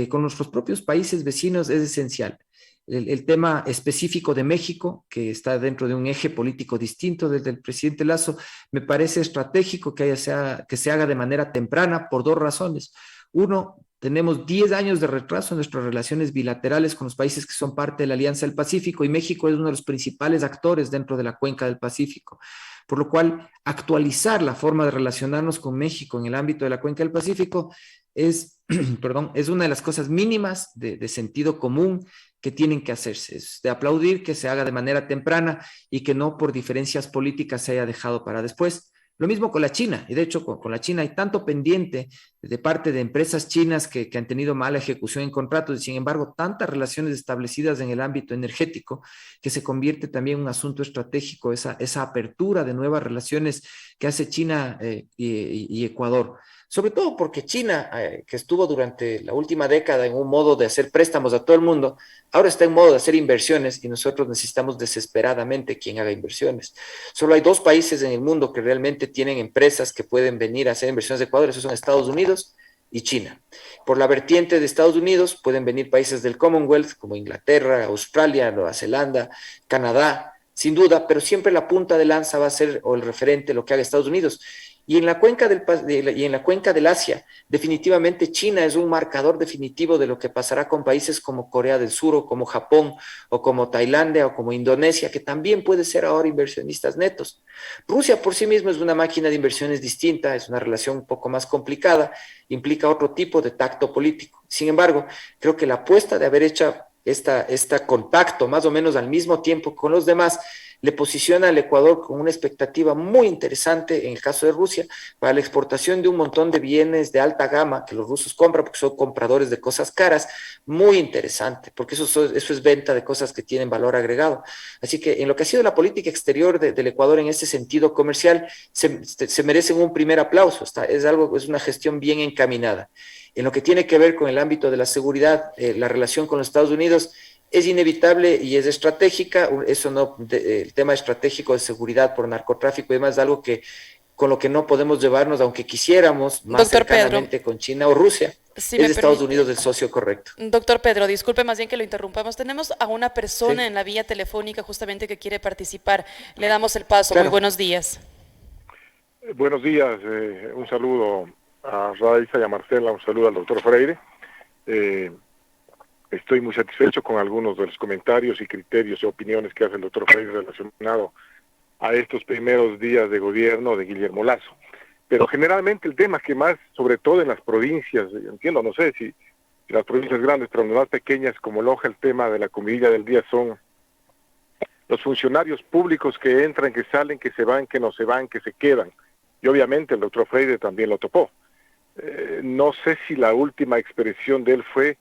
con nuestros propios países vecinos es esencial. El tema específico de México, que está dentro de un eje político distinto desde el presidente Lazo, me parece estratégico que se haga de manera temprana por dos razones. Uno, tenemos 10 años de retraso en nuestras relaciones bilaterales con los países que son parte de la Alianza del Pacífico y México es uno de los principales actores dentro de la cuenca del Pacífico. Por lo cual, actualizar la forma de relacionarnos con México en el ámbito de la cuenca del Pacífico es, perdón, es una de las cosas mínimas de sentido común que tienen que hacerse. Es de aplaudir que se haga de manera temprana y que no por diferencias políticas se haya dejado para después. Lo mismo con la China, y de hecho con la China hay tanto pendiente de parte de empresas chinas que han tenido mala ejecución en contratos, y sin embargo tantas relaciones establecidas en el ámbito energético que se convierte también en un asunto estratégico, esa apertura de nuevas relaciones que hace China y Ecuador. Sobre todo porque China, que estuvo durante la última década en un modo de hacer préstamos a todo el mundo, ahora está en modo de hacer inversiones y nosotros necesitamos desesperadamente quien haga inversiones. Solo hay dos países en el mundo que realmente tienen empresas que pueden venir a hacer inversiones de Ecuador, esos son Estados Unidos y China. Por la vertiente de Estados Unidos pueden venir países del Commonwealth como Inglaterra, Australia, Nueva Zelanda, Canadá, sin duda, pero siempre la punta de lanza va a ser o el referente lo que haga Estados Unidos. Y en la cuenca del Asia, definitivamente China es un marcador definitivo de lo que pasará con países como Corea del Sur o como Japón o como Tailandia o como Indonesia, que también puede ser ahora inversionistas netos. Rusia por sí misma es una máquina de inversiones distinta, es una relación un poco más complicada, implica otro tipo de tacto político. Sin embargo, creo que la apuesta de haber hecho este contacto más o menos al mismo tiempo con los demás le posiciona al Ecuador con una expectativa muy interesante en el caso de Rusia para la exportación de un montón de bienes de alta gama que los rusos compran porque son compradores de cosas caras, muy interesante, porque eso es venta de cosas que tienen valor agregado. Así que en lo que ha sido la política exterior del Ecuador en ese sentido comercial, se merecen un primer aplauso, es una gestión bien encaminada. En lo que tiene que ver con el ámbito de la seguridad, la relación con los Estados Unidos, es inevitable y es estratégica, el tema estratégico de seguridad por narcotráfico y demás es algo con lo que no podemos llevarnos, aunque quisiéramos, más Doctor cercanamente Pedro, con China o Rusia. si Es me de Estados permite. Unidos el socio correcto. Doctor Pedro, disculpe más bien que lo interrumpamos. Tenemos a una persona Sí, en la vía telefónica justamente que quiere participar. Le damos el paso. Muy claro. buenos días. Buenos días, un saludo a Raiza y a Marcela, un saludo al doctor Freire. Estoy muy satisfecho con algunos de los comentarios y criterios y opiniones que hace el doctor Freire relacionado a estos primeros días de gobierno de Guillermo Lazo. Pero generalmente el tema que más, sobre todo en las provincias, entiendo, no sé si las provincias grandes, pero las más pequeñas, como Loja, el tema de la comidilla del día son los funcionarios públicos que entran, que salen, que se van, que no se van, que se quedan. Y obviamente el doctor Freire también lo topó. No sé si la última expresión de él fue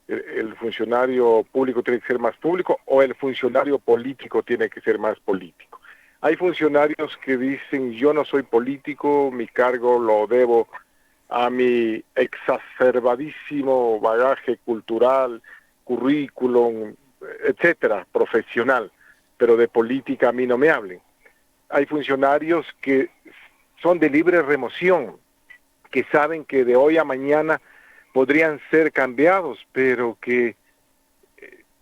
el funcionario público tiene que ser más público o el funcionario político tiene que ser más político. Hay funcionarios que dicen yo no soy político, mi cargo lo debo a mi exacerbadísimo bagaje cultural, currículum, etcétera, profesional, pero de política a mí no me hablen. Hay funcionarios que son de libre remoción, que saben que de hoy a mañana podrían ser cambiados, pero que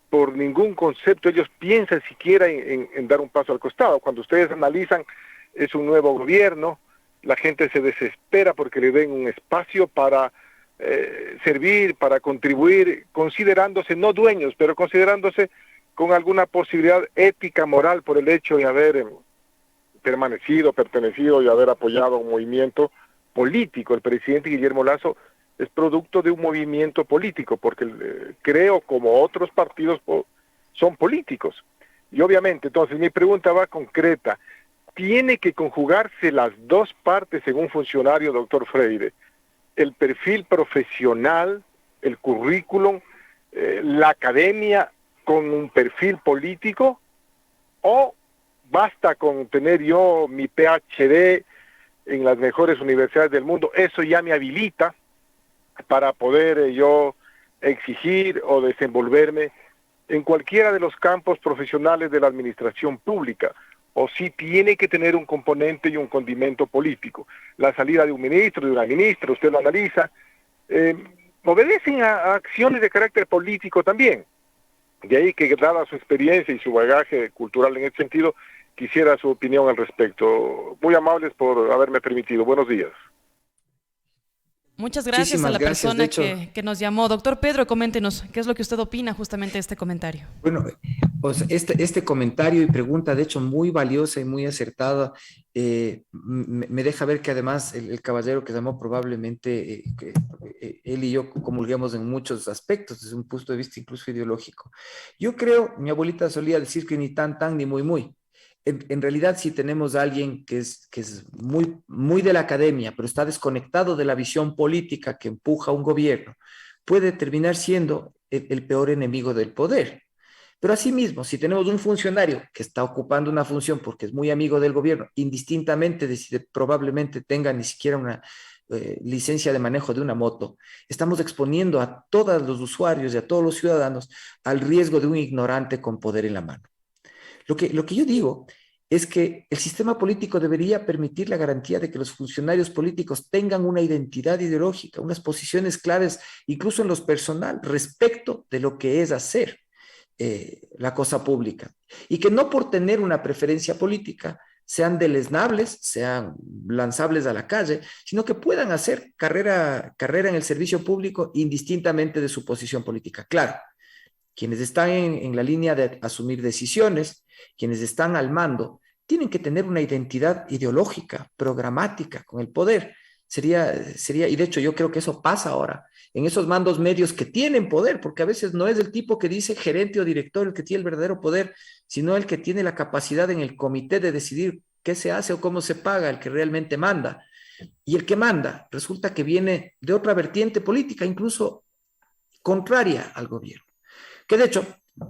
por ningún concepto ellos piensan siquiera en dar un paso al costado. Cuando ustedes analizan, es un nuevo gobierno, la gente se desespera porque le den un espacio para servir, para contribuir, considerándose no dueños, pero considerándose con alguna posibilidad ética, moral, por el hecho de haber pertenecido y haber apoyado un movimiento político. El presidente Guillermo Lazo es producto de un movimiento político, porque creo, como otros partidos, son políticos. Y obviamente, entonces, mi pregunta va concreta. ¿Tiene que conjugarse las dos partes en un funcionario, doctor Freire? El perfil profesional, el currículum, la academia con un perfil político, o basta con tener yo mi PhD en las mejores universidades del mundo, eso ya me habilita para poder yo exigir o desenvolverme en cualquiera de los campos profesionales de la administración pública, o si tiene que tener un componente y un condimento político. La salida de un ministro, de una ministra, usted lo analiza, obedecen a acciones de carácter político también. De ahí que, dada su experiencia y su bagaje cultural en ese sentido, quisiera su opinión al respecto. Muy amables por haberme permitido. Buenos días. Muchas gracias a Muchísimas la gracias. De persona hecho, que nos llamó. Doctor Pedro, coméntenos, ¿qué es lo que usted opina justamente de este comentario? bueno, pues este comentario y pregunta, de hecho, muy valiosa y muy acertada, me deja ver que además el caballero que llamó probablemente, él y yo comulguemos en muchos aspectos, desde un punto de vista incluso ideológico. Yo creo, mi abuelita solía decir que ni tan, tan, ni muy, muy. En realidad, si tenemos a alguien que es muy, muy de la academia, pero está desconectado de la visión política que empuja un gobierno, puede terminar siendo el peor enemigo del poder. Pero asimismo, si tenemos un funcionario que está ocupando una función porque es muy amigo del gobierno, indistintamente de si probablemente tenga ni siquiera una licencia de manejo de una moto, estamos exponiendo a todos los usuarios y a todos los ciudadanos al riesgo de un ignorante con poder en la mano. Lo que yo digo es que el sistema político debería permitir la garantía de que los funcionarios políticos tengan una identidad ideológica, unas posiciones claras, incluso en lo personal, respecto de lo que es hacer la cosa pública. Y que no por tener una preferencia política sean deleznables, sean lanzables a la calle, sino que puedan hacer carrera en el servicio público indistintamente de su posición política. Claro, quienes están en la línea de asumir decisiones, quienes están al mando, tienen que tener una identidad ideológica, programática con el poder. Y de hecho yo creo que eso pasa ahora en esos mandos medios que tienen poder, porque a veces no es el tipo que dice gerente o director el que tiene el verdadero poder, sino el que tiene la capacidad en el comité de decidir qué se hace o cómo se paga, el que realmente manda. Y el que manda resulta que viene de otra vertiente política, incluso contraria al gobierno. Que de hecho,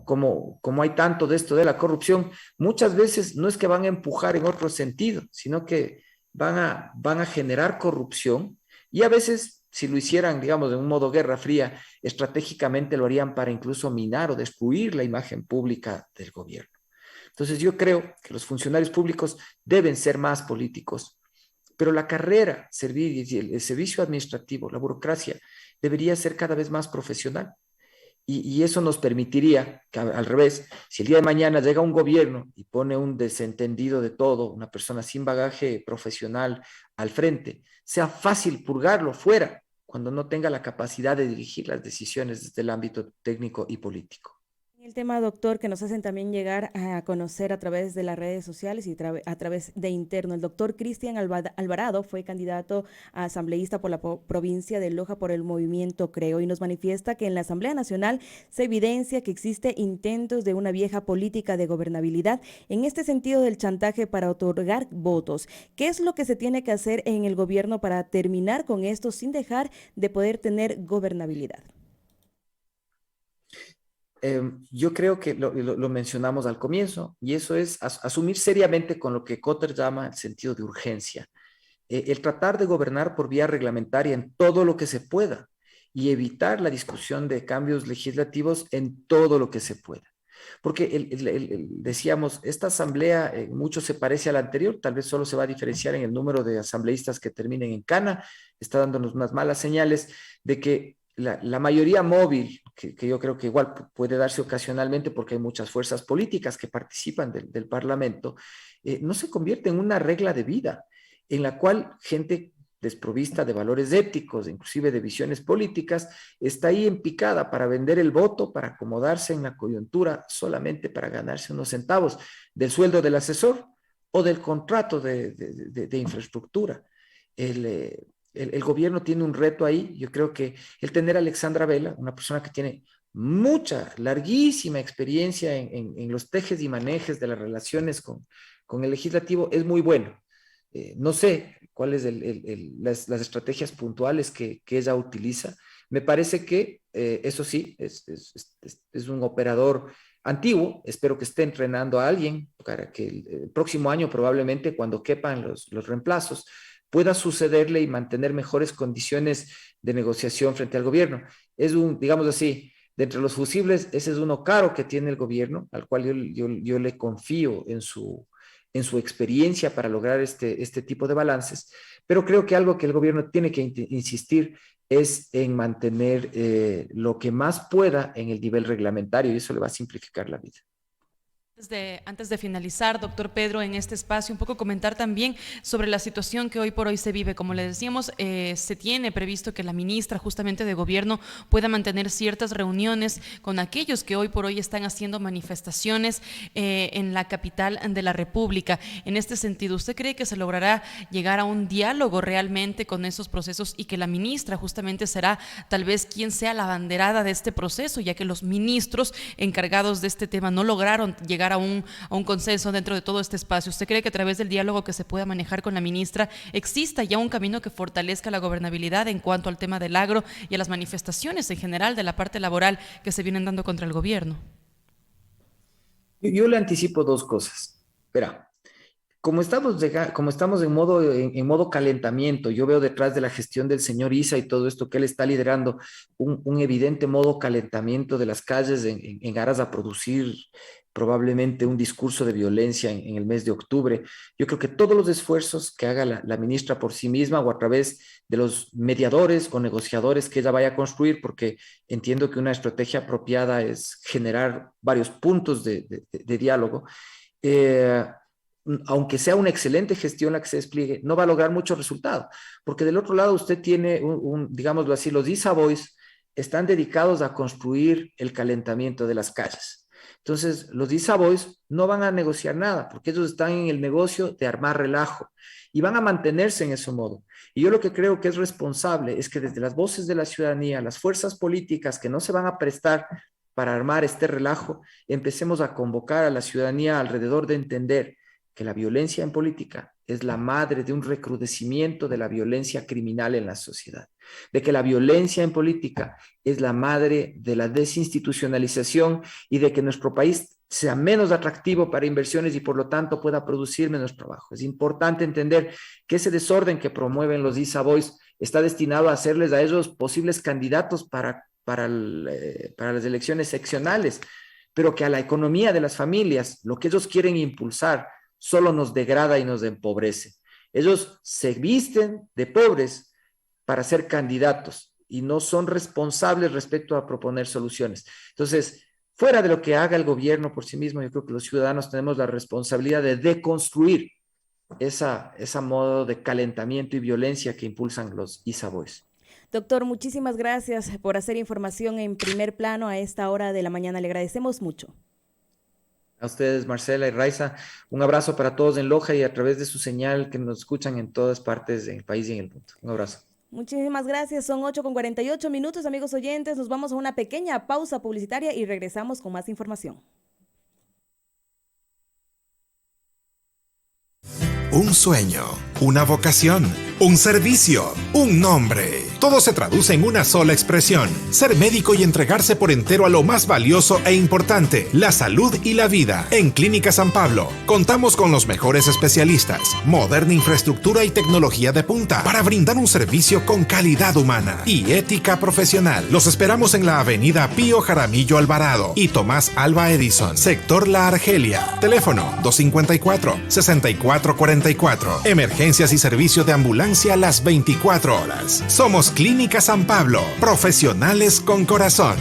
como hay tanto de esto de la corrupción, muchas veces no es que van a empujar en otro sentido, sino que van a generar corrupción y a veces, si lo hicieran, digamos, de un modo guerra fría, estratégicamente lo harían para incluso minar o destruir la imagen pública del gobierno. Entonces yo creo que los funcionarios públicos deben ser más políticos, pero la carrera, el servicio administrativo, la burocracia, debería ser cada vez más profesional. Y eso nos permitiría que, al revés, si el día de mañana llega un gobierno y pone un desentendido de todo, una persona sin bagaje profesional al frente, sea fácil purgarlo fuera cuando no tenga la capacidad de dirigir las decisiones desde el ámbito técnico y político. El tema, doctor, que nos hacen también llegar a conocer a través de las redes sociales y a través de interno. El doctor Cristian Alvarado fue candidato a asambleísta por la provincia de Loja por el movimiento Creo y nos manifiesta que en la Asamblea Nacional se evidencia que existe intentos de una vieja política de gobernabilidad en este sentido del chantaje para otorgar votos. ¿Qué es lo que se tiene que hacer en el gobierno para terminar con esto sin dejar de poder tener gobernabilidad? Yo creo que lo mencionamos al comienzo, y eso es asumir seriamente con lo que Kotter llama el sentido de urgencia. El tratar de gobernar por vía reglamentaria en todo lo que se pueda y evitar la discusión de cambios legislativos en todo lo que se pueda. Porque decíamos, esta asamblea mucho se parece a la anterior, tal vez solo se va a diferenciar en el número de asambleístas que terminen en cana, está dándonos unas malas señales de que la mayoría móvil, que yo creo que igual puede darse ocasionalmente porque hay muchas fuerzas políticas que participan del Parlamento, no se convierte en una regla de vida en la cual gente desprovista de valores éticos, inclusive de visiones políticas, está ahí en picada para vender el voto, para acomodarse en la coyuntura, solamente para ganarse unos centavos del sueldo del asesor o del contrato de infraestructura. El gobierno tiene un reto ahí. Yo creo que el tener a Alexandra Vela, una persona que tiene mucha, larguísima experiencia en los tejes y manejes de las relaciones con el legislativo, es muy bueno. No sé cuáles las estrategias puntuales que ella utiliza. Me parece que, eso sí, es un operador antiguo. Espero que esté entrenando a alguien para que el próximo año, probablemente, cuando quepan los reemplazos, pueda sucederle y mantener mejores condiciones de negociación frente al gobierno. Es digamos así, de entre los fusibles, ese es uno caro que tiene el gobierno, al cual yo le confío en su experiencia para lograr este tipo de balances, pero creo que algo que el gobierno tiene que insistir es en mantener lo que más pueda en el nivel reglamentario, y eso le va a simplificar la vida. Antes de finalizar, doctor Pedro, en este espacio, un poco comentar también sobre la situación que hoy por hoy se vive. Como le decíamos, se tiene previsto que la ministra justamente de Gobierno pueda mantener ciertas reuniones con aquellos que hoy por hoy están haciendo manifestaciones en la capital de la República. En este sentido, ¿usted cree que se logrará llegar a un diálogo realmente con esos procesos y que la ministra justamente será tal vez quien sea la abanderada de este proceso, ya que los ministros encargados de este tema no lograron llegar a un consenso dentro de todo este espacio? ¿Usted cree que a través del diálogo que se pueda manejar con la ministra exista ya un camino que fortalezca la gobernabilidad en cuanto al tema del agro y a las manifestaciones en general de la parte laboral que se vienen dando contra el gobierno? Yo le anticipo dos cosas. Verá, como estamos en modo calentamiento, yo veo detrás de la gestión del señor Issa y todo esto que él está liderando un evidente modo calentamiento de las calles en aras a producir probablemente un discurso de violencia en el mes de octubre. Yo creo que todos los esfuerzos que haga la ministra por sí misma o a través de los mediadores o negociadores que ella vaya a construir, porque entiendo que una estrategia apropiada es generar varios puntos de diálogo, aunque sea una excelente gestión la que se despliegue, no va a lograr mucho resultado, porque del otro lado usted tiene, digámoslo así, los ISA Boys están dedicados a construir el calentamiento de las calles. Entonces, los ISA Boys no van a negociar nada, porque ellos están en el negocio de armar relajo y van a mantenerse en ese modo. Y yo lo que creo que es responsable es que desde las voces de la ciudadanía, las fuerzas políticas que no se van a prestar para armar este relajo, empecemos a convocar a la ciudadanía alrededor de entender que la violencia en política es la madre de un recrudecimiento de la violencia criminal en la sociedad, de que la violencia en política es la madre de la desinstitucionalización y de que nuestro país sea menos atractivo para inversiones y por lo tanto pueda producir menos trabajo. Es importante entender que ese desorden que promueven los ISA Boys está destinado a hacerles a ellos posibles candidatos para las elecciones seccionales, pero que a la economía de las familias, lo que ellos quieren impulsar, solo nos degrada y nos empobrece. Ellos se visten de pobres para ser candidatos y no son responsables respecto a proponer soluciones. Entonces, fuera de lo que haga el gobierno por sí mismo, yo creo que los ciudadanos tenemos la responsabilidad de deconstruir esa modo de calentamiento y violencia que impulsan los ISA Boys. Doctor, muchísimas gracias por hacer información en primer plano a esta hora de la mañana. Le agradecemos mucho. A ustedes, Marcela y Raiza, un abrazo para todos en Loja y a través de su señal que nos escuchan en todas partes del país y en el mundo. Un abrazo. Muchísimas gracias. Son 8:48, amigos oyentes. Nos vamos a una pequeña pausa publicitaria y regresamos con más información. Un sueño, una vocación, un servicio, un nombre. Todo se traduce en una sola expresión: ser médico y entregarse por entero a lo más valioso e importante, la salud y la vida. En Clínica San Pablo contamos con los mejores especialistas, moderna infraestructura y tecnología de punta para brindar un servicio con calidad humana y ética profesional. Los esperamos en la avenida Pío Jaramillo Alvarado y Tomás Alva Edison, sector La Argelia. Teléfono 254-6444. Emergencias y servicio de ambulancia las 24 horas. Somos Clínica San Pablo, profesionales con corazón.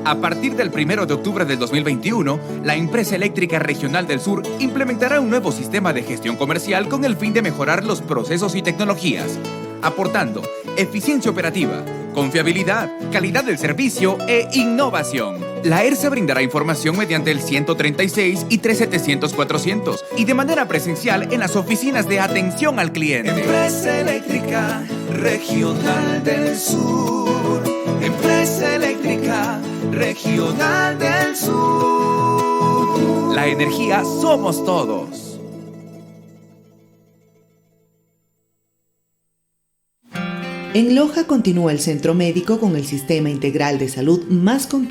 A partir del 1 de octubre del 2021, la Empresa Eléctrica Regional del Sur implementará un nuevo sistema de gestión comercial con el fin de mejorar los procesos y tecnologías, aportando eficiencia operativa, confiabilidad, calidad del servicio e innovación. La ERSA brindará información mediante el 136 y 3700-400 y de manera presencial en las oficinas de atención al cliente. Empresa Eléctrica Regional del Sur. Empresa Eléctrica Regional del Sur. La energía somos todos. En Loja continúa el centro médico con el sistema integral de salud más completo